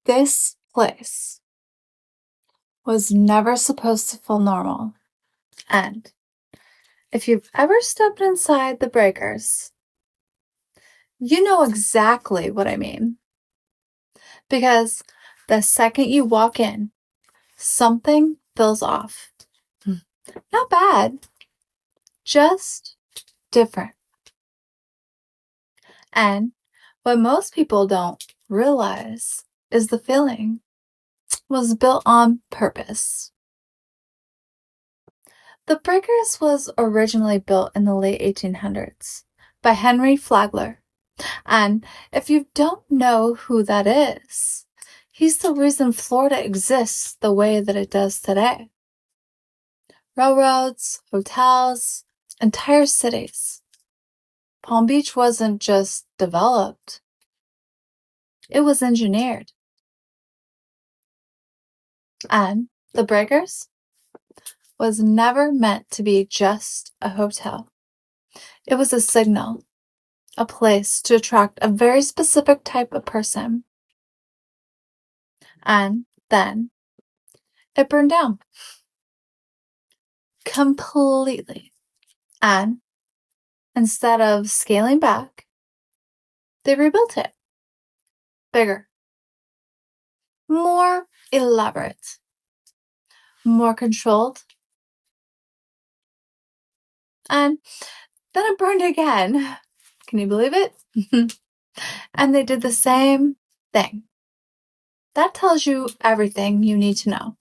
This place was never supposed to feel normal. And if you've ever stepped inside the breakers, you know exactly what I mean. Because the second you walk in, something feels off. Not bad, just different. And what most people don't realize is the feeling was built on purpose. The Breakers was originally built in the late 1800s by Henry Flagler. And if you don't know who that is, he's the reason Florida exists the way that it does today. Railroads, hotels, entire cities. Palm Beach wasn't just developed, it was engineered. And the Breakers was never meant to be just a hotel. It was a signal, a place to attract a very specific type of person. And then it burned down. Completely. And instead of scaling back, they rebuilt it. Bigger. More elaborate. More controlled. And then it burned again. Can you believe it? And they did the same thing. That tells you everything you need to know.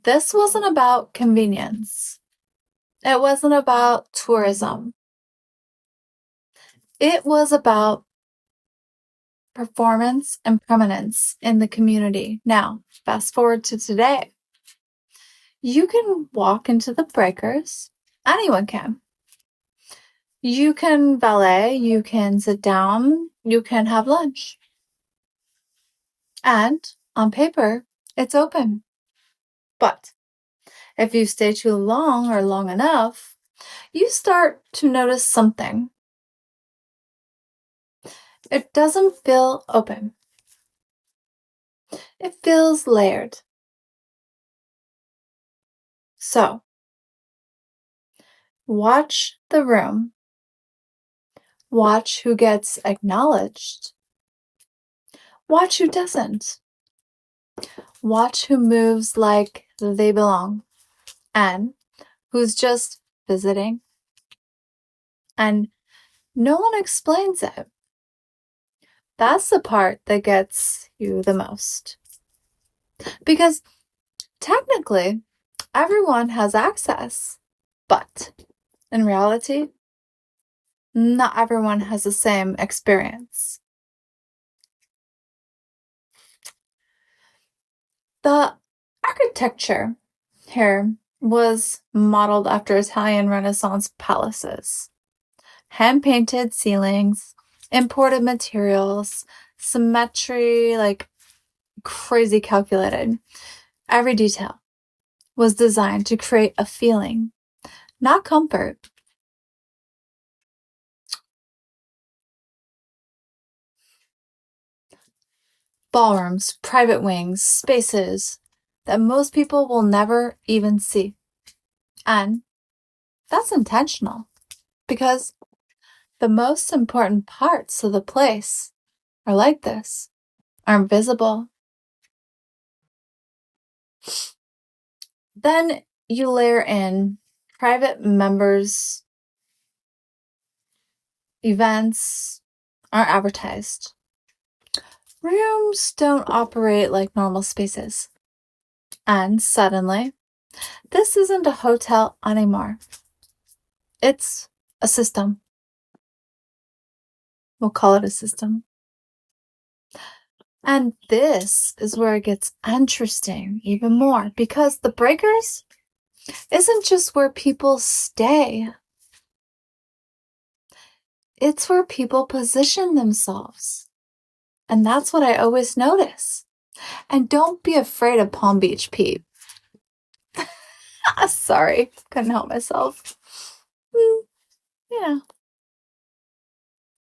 This wasn't about convenience. It wasn't about tourism. It was about performance and permanence in the community. Now, fast forward to today. You can walk into the Breakers. Anyone can. You can valet, you can sit down, you can have lunch. And on paper, it's open. But if you stay too long or long enough, you start to notice something. It doesn't feel open. It feels layered. So, watch the room. Watch who gets acknowledged. Watch who doesn't. Watch who moves like they belong. And who's just visiting. And no one explains it. That's the part that gets you the most. Because technically, everyone has access. But in reality, not everyone has the same experience. The architecture here was modeled after Italian Renaissance palaces. Hand-painted ceilings, imported materials, symmetry, like crazy calculated. Every detail was designed to create a feeling, not comfort. Ballrooms, private wings, spaces that most people will never even see. And that's intentional because the most important parts of the place are like this, are invisible. Then you layer in private members, events aren't advertised. Rooms don't operate like normal spaces. And suddenly, this isn't a hotel anymore. It's a system. We'll call it a system. And this is where it gets interesting even more because the Breakers isn't just where people stay. It's where people position themselves. And that's what I always notice. And don't be afraid of Palm Beach Pete. Sorry, couldn't help myself. I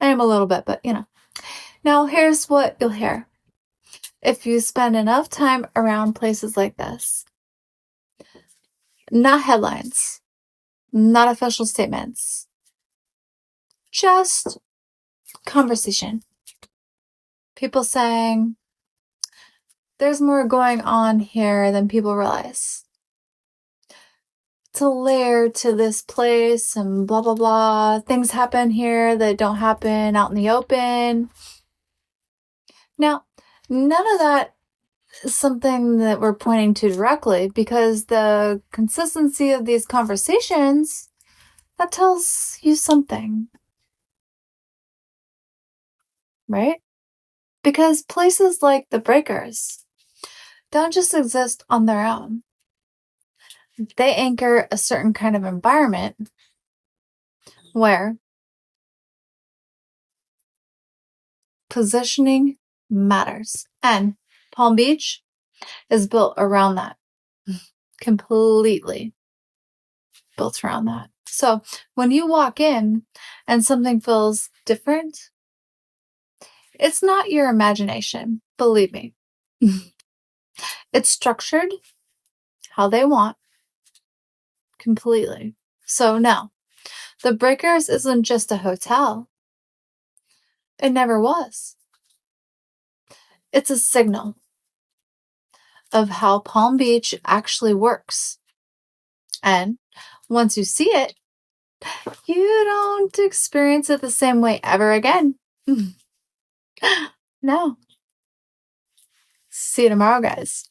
am a little bit, but Now here's what you'll hear. if you spend enough time around places like this. Not headlines, not official statements, just conversation. People saying, there's more going on here than people realize. It's a layer to this place and blah, blah, blah. Things happen here that don't happen out in the open. Now, none of that is something that we're pointing to directly, because the consistency of these conversations, that tells you something, right? Because places like the Breakers don't just exist on their own. They anchor a certain kind of environment where positioning matters. And Palm Beach is built around that. Completely built around that. So when you walk in and something feels different, it's not your imagination, believe me. It's structured how they want, completely. So no, the Breakers isn't just a hotel. It never was. It's a signal of how Palm Beach actually works. And once you see it, you don't experience it the same way ever again. No. See you tomorrow, guys.